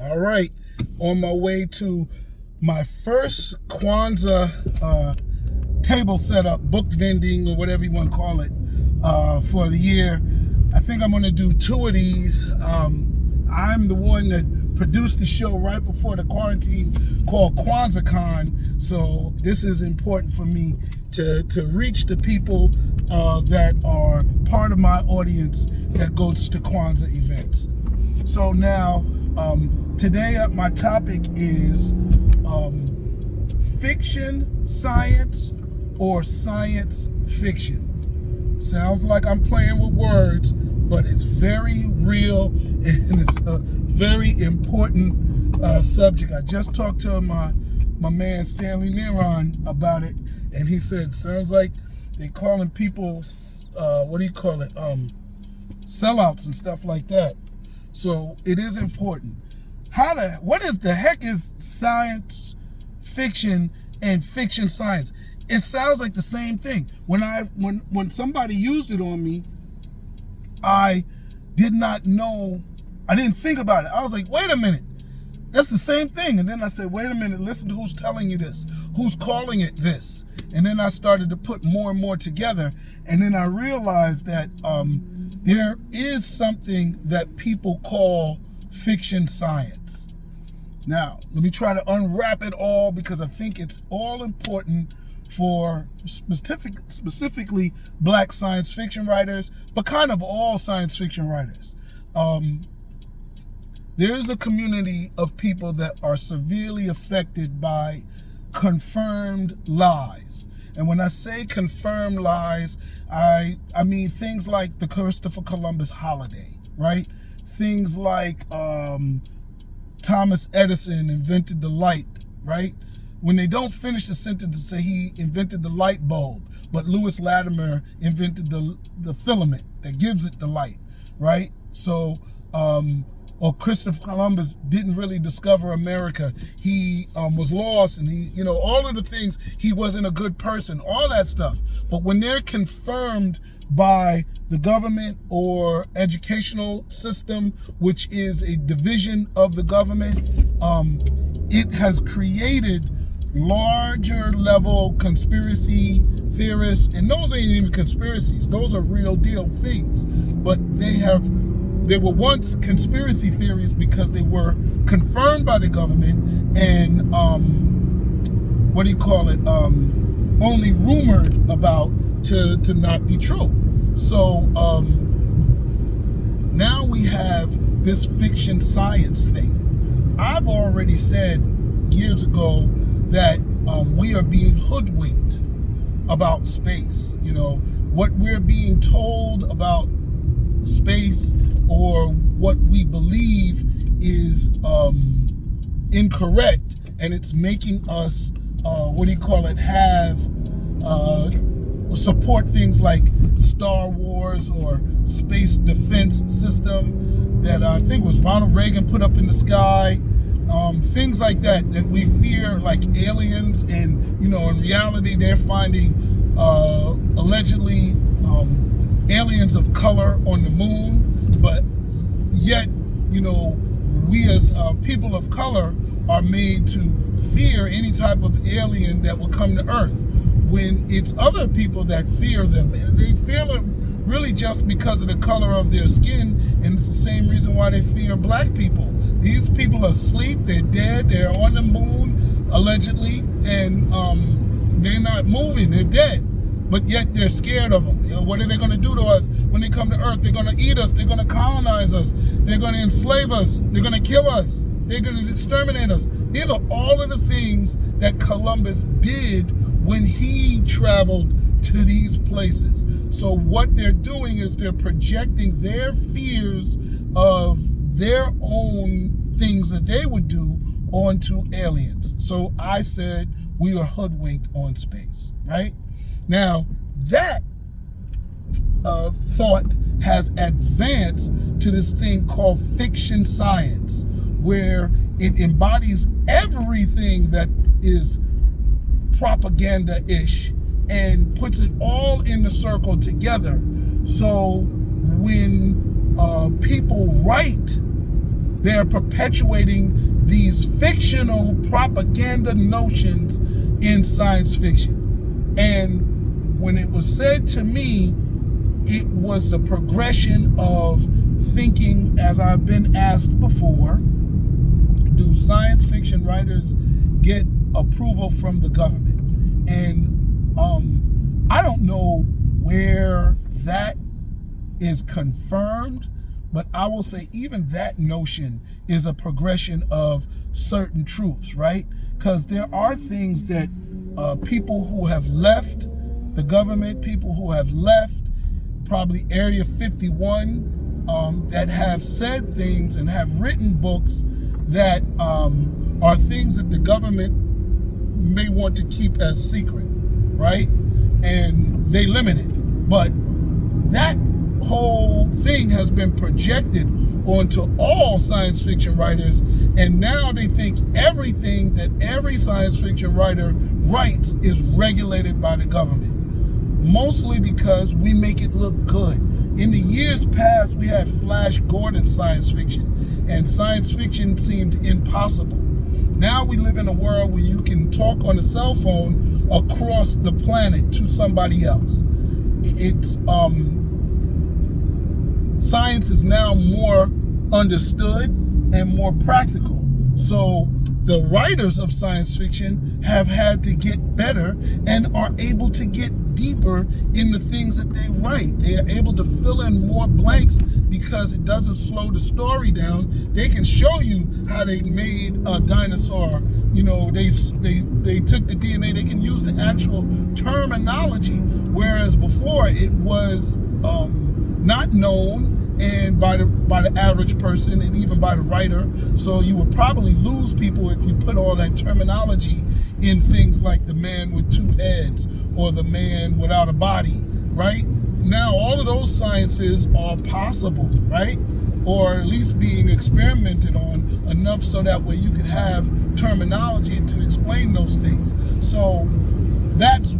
All right, on my way to my first Kwanzaa table setup, book vending, or whatever you want to call it, for the year. I think I'm going to do 2 of these. I'm the one that produced the show right before the quarantine called KwanzaaCon, so this is important for me to reach the people that are part of my audience that goes to Kwanzaa events. So now, today my topic is fiction science or science fiction. Sounds like I'm playing with words, but it's very real and it's a very important subject. I just talked to my man Stanley Neron about it, and he said sounds like they calling people sellouts and stuff like that. So it is important. What is the heck is science fiction and fiction science? It sounds like the same thing. When somebody used it on me, I did not know, I didn't think about it. I was like, wait a minute, that's the same thing. And then I said, wait a minute, listen to who's telling you this, who's calling it this. And then I started to put more and more together. And then I realized that there is something that people call fiction science. Now, let me try to unwrap it all because I think it's all important for specifically Black science fiction writers, but kind of all science fiction writers. There is a community of people that are severely affected by confirmed lies. And when I say confirmed lies, I mean things like the Christopher Columbus holiday, right? Things like Thomas Edison invented the light, right? When they don't finish the sentence and say he invented the light bulb, but Lewis Latimer invented the filament that gives it the light, right? So, or Christopher Columbus didn't really discover America. He was lost, and he, all of the things, he wasn't a good person, all that stuff. But when they're confirmed by the government or educational system, which is a division of the government, it has created larger level conspiracy theorists, and those ain't even conspiracies, those are real deal things, but they were once conspiracy theories because they were confirmed by the government and only rumored about to not be true. So now we have this fiction science thing. I've already said years ago that we are being hoodwinked about space. What we're being told about space or what we believe is incorrect, and it's making us have support things like Star Wars or space defense system that I think was Ronald Reagan put up in the sky. Things like that we fear, like aliens, and in reality they're finding allegedly aliens of color on the moon, but yet we as people of color are made to fear any type of alien that will come to Earth, when it's other people that fear them, and they fear them really just because of the color of their skin, and it's the same reason why they fear Black people. These people are asleep, they're dead, they're on the moon allegedly, and they're not moving, they're dead, but yet they're scared of them. What are they going to do to us when they come to Earth? They're going to eat us, they're going to colonize us, they're going to enslave us, they're going to kill us, they're going to exterminate us. These are all of the things that Columbus did when he traveled to these places. So what they're doing is they're projecting their fears of their own things that they would do onto aliens. So I said we are hoodwinked on space, right? Now that thought has advanced to this thing called fiction science, where it embodies everything that is propaganda-ish and puts it all in the circle together. So when people write They're perpetuating these fictional propaganda notions in science fiction. And when it was said to me, it was the progression of thinking, as I've been asked before, do science fiction writers get approval from the government? And I don't know where that is confirmed, but I will say even that notion is a progression of certain truths, right? Because there are things that people who have left the government, people who have left probably Area 51, that have said things and have written books that are things that the government may want to keep as secret, right? And they limit it. But that whole thing has been projected onto all science fiction writers, and now they think everything that every science fiction writer writes is regulated by the government, mostly because we make it look good. In the years past, we had Flash Gordon science fiction, and science fiction seemed impossible. Now we live in a world where you can talk on a cell phone across the planet to somebody else. It's science is now more understood and more practical. So the writers of science fiction have had to get better and are able to get deeper in the things that they write. They are able to fill in more blanks because it doesn't slow the story down. They can show you how they made a dinosaur. You know, they took the DNA. They can use the actual terminology, whereas before it was not known, and by the average person and even by the writer. So you would probably lose people if you put all that terminology in things like the man with two heads or the man without a body, right? Now all of those sciences are possible, right? Or at least being experimented on enough so that way you could have terminology to explain those things. So that's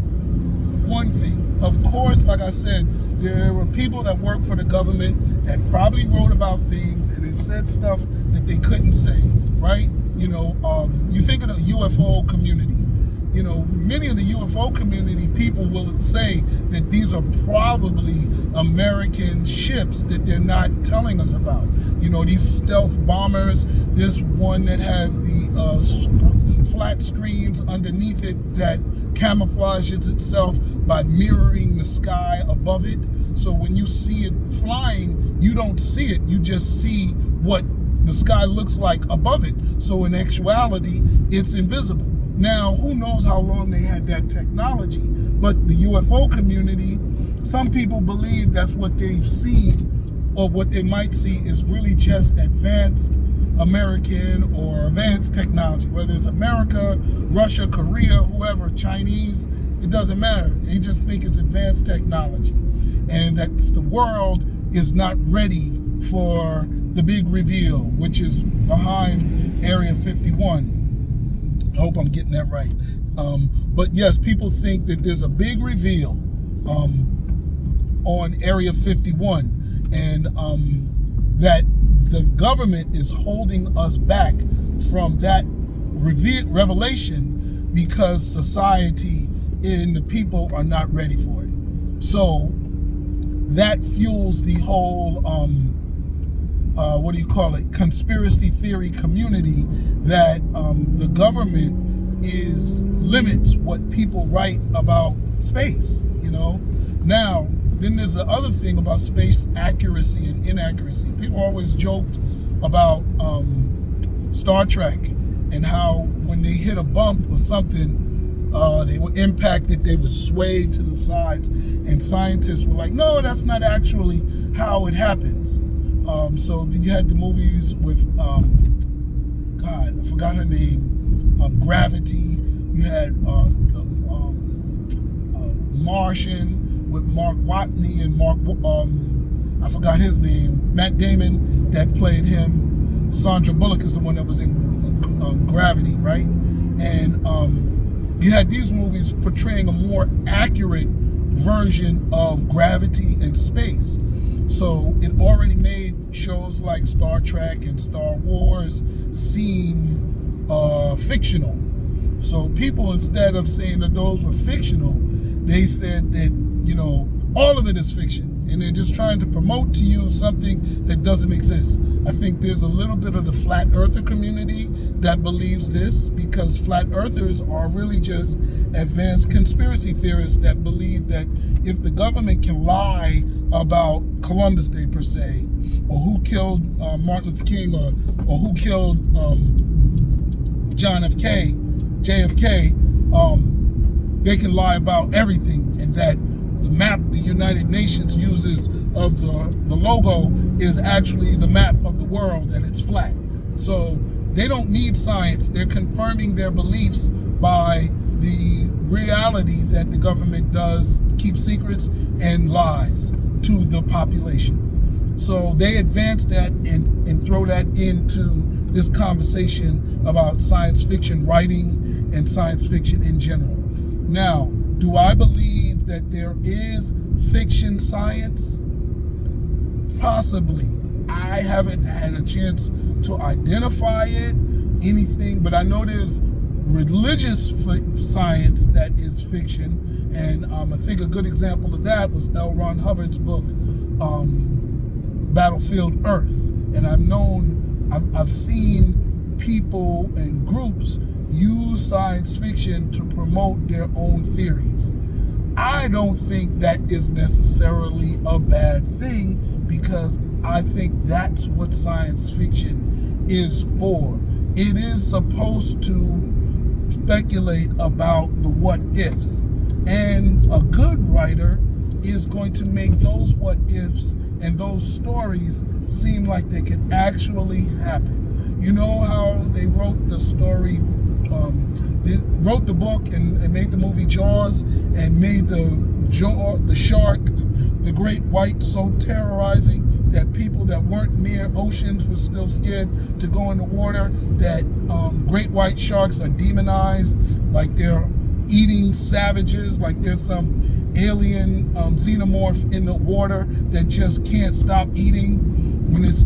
one thing. Of course, like I said, there were people that work for the government that probably wrote about things and it said stuff that they couldn't say, right? You know, you think of the UFO community. You know, many of the UFO community people will say that these are probably American ships that they're not telling us about. You know, these stealth bombers, this one that has the flat screens underneath it that camouflages itself by mirroring the sky above it. So when you see it flying, you don't see it, you just see what the sky looks like above it. So in actuality, it's invisible. Now, who knows how long they had that technology, but the UFO community, some people believe that's what they've seen, or what they might see is really just advanced American or advanced technology, whether it's America, Russia, Korea, whoever, Chinese, it doesn't matter. They just think it's advanced technology, and that the world is not ready for the big reveal, which is behind Area 51. I hope I'm getting that right. But yes, people think that there's a big reveal on Area 51, and that the government is holding us back from that revelation because society and the people are not ready for it. So that fuels the whole conspiracy theory community, that the government limits what people write about space, you know. Now, then there's the other thing about space accuracy and inaccuracy. People always joked about Star Trek and how when they hit a bump or something, they were impacted, they would sway to the sides, and scientists were like, no, that's not actually how it happens. So you had the movies with, God, I forgot her name, Gravity. You had the Martian with Mark Watney and I forgot his name, Matt Damon, that played him. Sandra Bullock is the one that was in Gravity, right? And you had these movies portraying a more accurate version of gravity and space. So it already made shows like Star Trek and Star Wars seem fictional. So people, instead of saying that those were fictional, they said that, all of it is fiction. And they're just trying to promote to you something that doesn't exist. I think there's a little bit of the flat earther community that believes this, because flat earthers are really just advanced conspiracy theorists that believe that if the government can lie about Columbus Day per se, or who killed Martin Luther King, or who killed JFK, they can lie about everything, and that the map the United Nations uses of the logo is actually the map of the world, and it's flat. So they don't need science. They're confirming their beliefs by the reality that the government does keep secrets and lies to the population. So they advance that and throw that into this conversation about science fiction writing and science fiction in general. Now, do I believe that there is fiction science? Possibly. I haven't had a chance to identify anything, but I know there's religious science that is fiction, and I think a good example of that was L. Ron Hubbard's book, Battlefield Earth. And I've seen people and groups use science fiction to promote their own theories. I don't think that is necessarily a bad thing, because I think that's what science fiction is for. It is supposed to speculate about the what ifs, and a good writer is going to make those what ifs and those stories seem like they could actually happen. You know how they wrote the story, they wrote the book and made the movie Jaws, and made the shark, the great white, so terrorizing that people that weren't near oceans were still scared to go in the water, that great white sharks are demonized, like they're eating savages, like there's some alien xenomorph in the water that just can't stop eating, when it's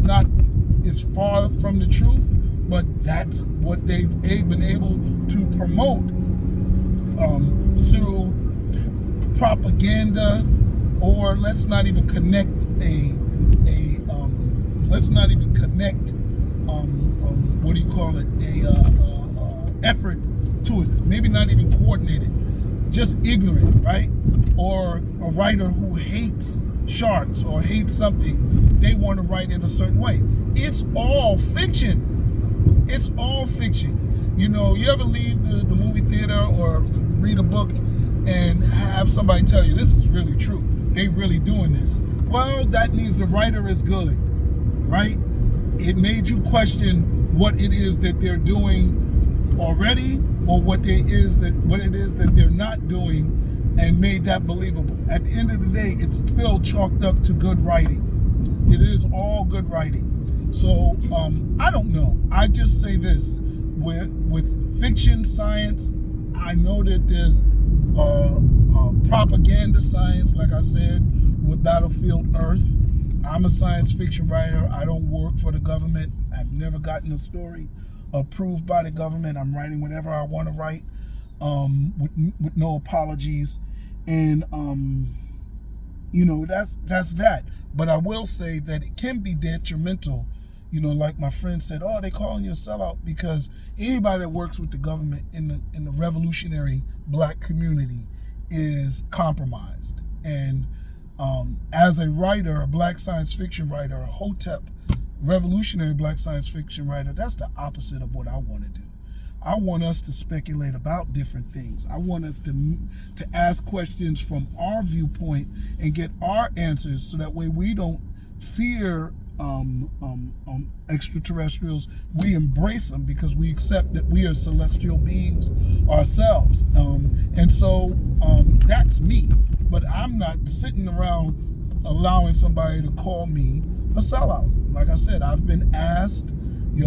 far from the truth. But that's what they've been able to promote through propaganda, or let's not even connect effort to it. Maybe not even coordinated, just ignorant, right? Or a writer who hates sharks or hates something, they want to write it a certain way. It's all fiction. It's all fiction. You ever leave the movie theater or read a book and have somebody tell you this is really true, they really doing this? Well, that means the writer is good, right? It made you question what it is that they're doing already, or what it is that they're not doing, and made that believable. At the end of the day, it's still chalked up to good writing. It is all good writing. So I don't know. I just say this, with fiction science, I know that there's propaganda science, like I said, with Battlefield Earth. I'm a science fiction writer. I don't work for the government. I've never gotten a story approved by the government. I'm writing whatever I want to write, with no apologies. And that's that. But I will say that it can be detrimental. Like my friend said, oh, they calling you a sellout, because anybody that works with the government in the revolutionary black community is compromised. And as a writer, a black science fiction writer, a Hotep revolutionary black science fiction writer, that's the opposite of what I want to do. I want us to speculate about different things. I want us to ask questions from our viewpoint and get our answers, so that way we don't fear extraterrestrials. We embrace them, because we accept that we are celestial beings ourselves. And so that's me. But I'm not sitting around allowing somebody to call me a sellout. Like I said, I've been asked, do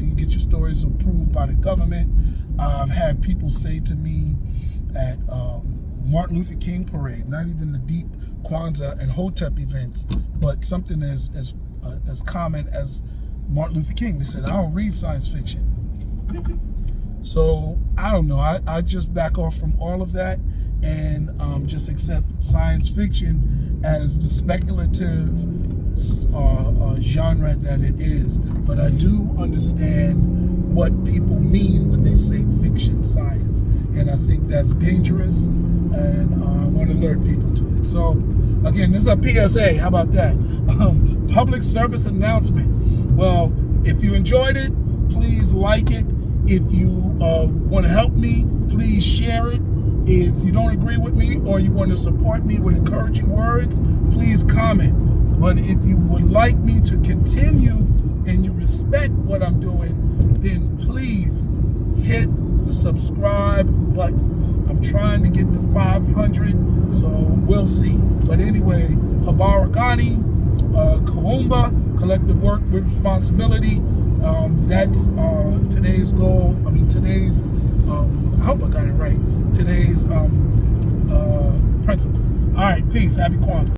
you get your stories approved by the government? I've had people say to me at Martin Luther King parade, not even the deep Kwanzaa and Hotep events, but something as common as Martin Luther King. They said, I don't read science fiction. So I don't know. I just back off from all of that and just accept science fiction as the speculative genre that it is. But I do understand what people mean when they say fiction science. And I think that's dangerous, and I want to alert people to it. So again, this is a PSA. How about that? Public service announcement. Well, if you enjoyed it, please like it. If you want to help me, please share it. If you don't agree with me or you want to support me with encouraging words, please comment. But if you would like me to continue and you respect what I'm doing, then please hit the subscribe button. I'm trying to get to 500, so we'll see. But anyway, Habaragani, Kaumba, collective work with responsibility. That's today's goal. I mean, today's, I hope I got it right. Today's principle. All right, peace. Happy Kwanzaa.